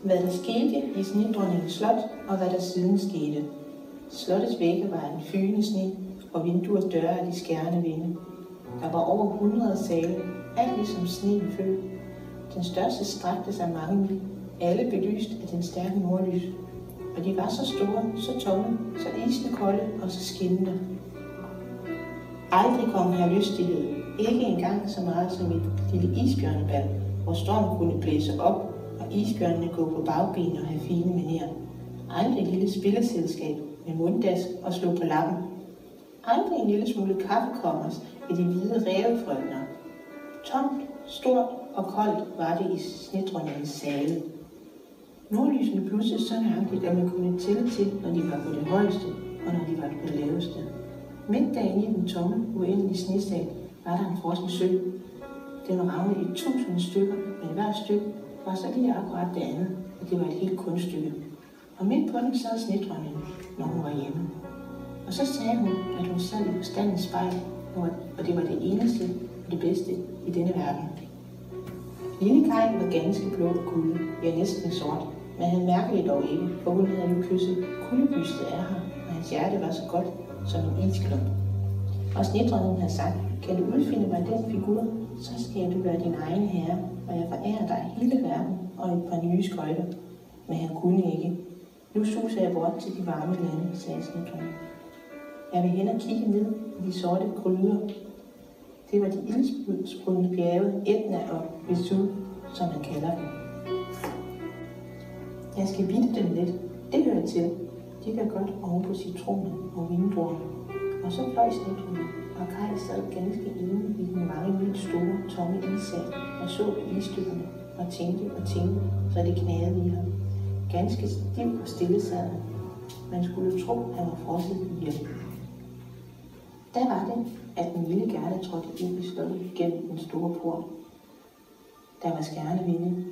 hvad der skete i Snedronningens slot, og hvad der siden skete. Slottets vægge var en fygende sne, og vinduers døre af de skærende vinde. Der var over 100 sale, alt ligesom sneen fød. Den største strakte sig mange mil, alle belyst af den stærke nordlys. Og de var så store, så tomme, så isende kolde og så skinnende. Aldrig kom her lystighed, ikke engang så meget som et lille isbjørnebal, hvor stormen kunne blæse op, og isbjørnene gå på bagben og have fine manerer. Aldrig et lille spilleselskab med munddask og slå på lappen. Aldrig en lille smule kaffekommers i de hvide rævefrøkner. Tomt, stort og koldt var det i Snedronningens sale. Nordlysene blussede så nøjagtigt, at man kunne tælle til, når de var på det højeste, og når de var på det laveste. Midt derinde i den tomme, uendelige snesal, var der en frossen sø. Den var ramt i 1000 stykker, men hver stykke var så lige akkurat det andet, at det var et helt kunststykke. Og midt på den sad Snedronningen, når hun var hjemme. Og så sagde hun, at hun sad i forstandens spejl, og det var det eneste og det bedste i denne verden. Lille Kaj var ganske blå og kulde, ja næsten sort, men han mærkede det dog ikke, for hun havde jo kysset kuldebystet af ham, og hans hjerte var så godt som en isklump. Og Snedronningen havde sagt, kan du udfinde mig den figur, så skal du være din egen herre, og jeg forærer dig hele verden og et par nye skøjter. Men han kunne ikke. Nu suser jeg bort til de varme lande, sagde Snedronningen. Jeg vil hen og kigge ned i de sorte gryder. Det var de ildsprudende bjerge, Etna og Vesuv, som man kalder dem. Jeg skal bitte dem lidt. Det hører til. De kan godt oven på citronen og vindruerne. Og så fløj Snedronningen, og Kaj sad ganske inde i den mange mil store, tomme issal og så på isstykkerne og tænkte, så det knagede i ham. Ganske stiv og stille sad han. Man skulle tro, han var frosset ihjel. Da var det, at den lille Gerda trådte ind i slottet gennem den store port. Der var skærende vinde,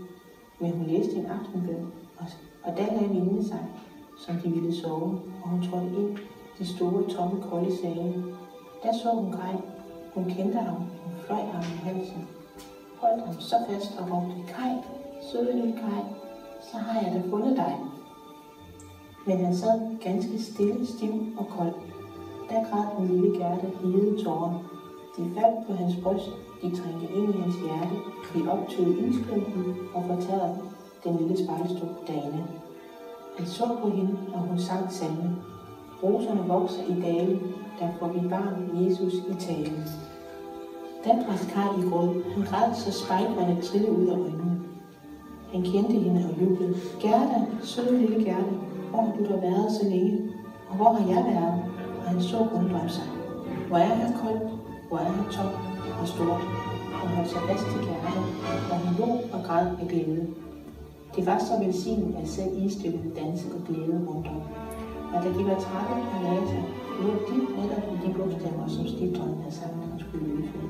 men hun læste en aftenbøn, og der lagde vindene sig, som de ville sove, og hun trådte ind de store, tomme, kolde sale. Der så hun Kaj. Hun kendte ham, hun fløj ham i halsen, holdt ham så fast og råbte, Kaj, søde lille Kaj, så har jeg da fundet dig. Men han sad ganske stille, stiv og kold. Der græd den lille Gerda hede tårer. De faldt på hans bryst, de trængte ind i hans hjerte, de optøede isklumpen og fortærede den lille spejlstuk derinde. Han så på hende, og hun sang salme. Roserne vokser i dale, der får vi barn Jesus i talen. Da brast Kaj i gråd. Han græd, så spejlvandet trillede ud af øjnene. Han kendte hende og jublede. Gerda, søde lille Gerda, hvor har du da været så længe? Og hvor har jeg været? Og han så rundt om sig. Hvor er her koldt, hvor er her tomt og stort. Han holdt sig fast til Gerda, og hun lå og græd af glæde. Det var så velsignet at se isstykkene danse og glæde rundt om. Og da de var trætte og lagde sig, lå de netop i de bogstaver, som Snedronningen havde sagt, han skulle udfylde.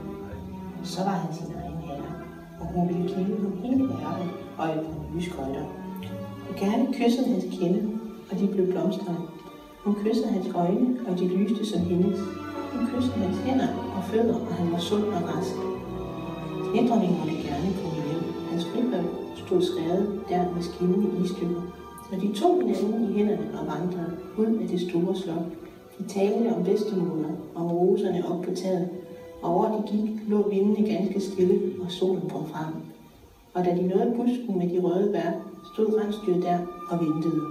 Så var han sin egen herre, og hun ville give ham hele verden og et par nye skøjter. Og gerne kyssede hans kinde, og de blev blomstrende. Hun kyssede hans øjne, og de lyste som hendes. Hun kyssede hans hænder og fødder, og han var sund og rask. Snedronningen måtte gerne komme hjem. Hans fribrev stod skrevet der med skinnende isstykker. Og de tog hinanden i hænderne og vandrede ud af det store slot. De talte om bedstemor, om roserne op på taget, og hvor de gik, lå vindene ganske stille, og solen kom frem. Og da de nåede busken med de røde bær, stod rensdyret der og ventede.